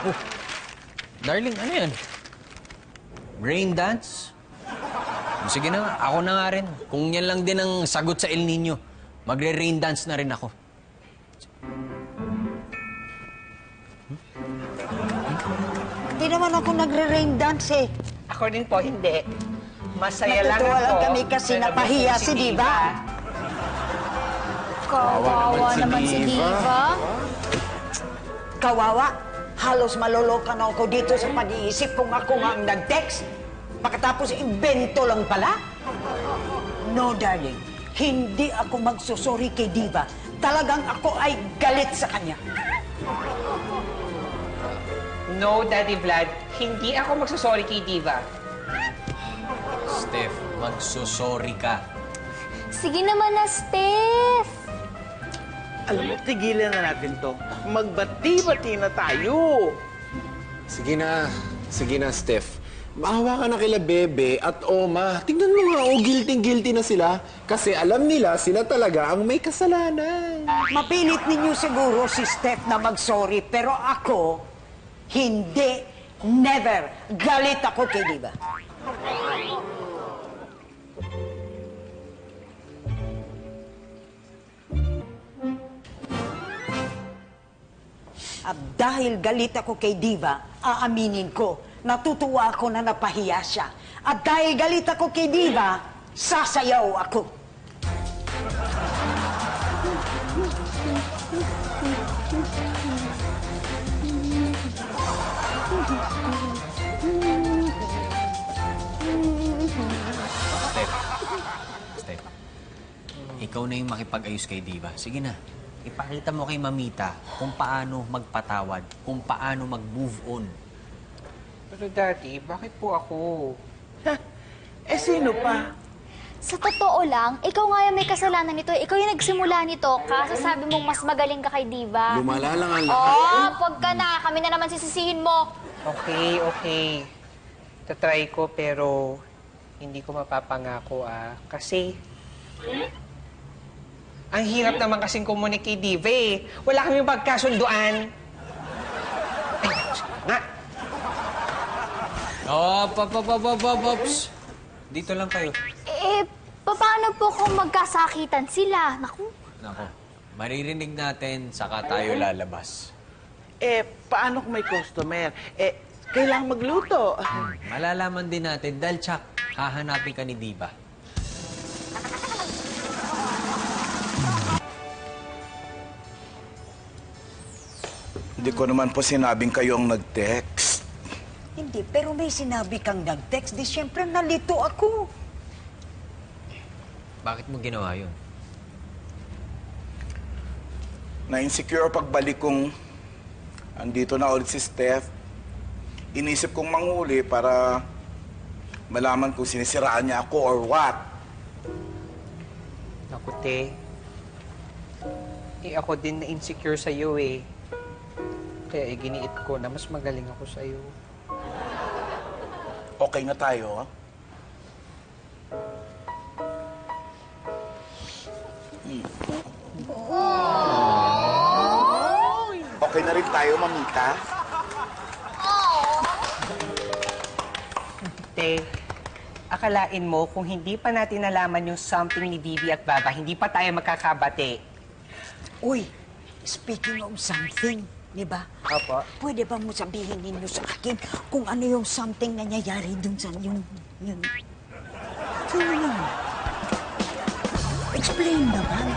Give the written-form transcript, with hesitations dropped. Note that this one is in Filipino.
Oh, darling, ano yan? Rain dance? Sige na, ako na nga rin. Kung yan lang din ang sagot sa El Nino, magre-rain dance na rin ako. Hindi naman ako nagre-rain dance eh. Ako rin po, hindi. Masaya lang ako. Natutuwa lang kami kasi napahiya si Diva. Kawawa naman si Diva. Kawawa, halos maloloka na ako dito sa pag-iisip kung ako nga ang nag-text. Pagkatapos invento lang pala. No, darling. Hindi ako magsusorry kay Diva. Talagang ako ay galit sa kanya. No, Daddy Vlad. Hindi ako magsasorry kay Diva. Steph, magsusorry ka. Sige naman na, Steph. Alam mo, tigilan na natin to. Magbati-bati na tayo. Sige na, Steph. Maawa ka na kila Bebe at Oma. Tingnan mo nga, guilty na sila. Kasi alam nila, sila talaga ang may kasalanan. Mapilit ninyo siguro si Steph na mag-sorry, pero ako, hindi, never. Galit ako kay Diva. At dahil galit ako kay Diva, aaminin ko, natutuwa ako na napahiya siya. At dahil galit ako kay Diva, sasayaw ako. Steph, ikaw na yung makipag-ayos kay Diva. Sige na, ipakita mo kay Mamita kung paano magpatawad, kung paano mag-move on. Pero Daddy, bakit po ako? Eh, sino pa? Sa totoo lang, ikaw nga yung may kasalanan nito. Ikaw yung nagsimula nito. Kaso sabi mong mas magaling ka kay Diva. Lumala lang ang lahat. Oh, pag ka na. Kami na naman sisisihin mo. Okay. Tatry ko pero hindi ko mapapangako Kasi ang hirap naman kasing kumunik kay Diva eh. Wala kaming pagkasunduan. Ay, nga. Oh, pops. Dito lang kayo. Paano po kung magkasakitan sila? Naku. Nako, maririnig natin, saka tayo lalabas. Eh, paano kung may customer? Eh, kailangang magluto. Malalaman din natin dahil tsak, hahanapin ka ni Diva. Hindi ko naman po sinabing kayo ang nag-text. Hindi, pero may sinabi kang nag-text. Di siyempre nalito ako. Bakit mo ginawa yun? Na-insecure pagbalik kong andito na ulit si Steph. Inisip kong manghuli para malaman kung sinisiraan niya ako or what. Naku, te. Ako din na-insecure sa'yo eh. Kaya giniit ko na mas magaling ako sa'yo. Okay na tayo, ha? Okay na rin tayo, Mamita. Te, akalain mo kung hindi pa natin nalaman yung something ni Vivi at Baba, hindi pa tayo magkakabati. Uy, speaking of something, di ba? Opo. Pwede ba mo sabihin ninyo sa akin kung ano yung something na nangyayari dun sa yun? Sino yun? Explain naman.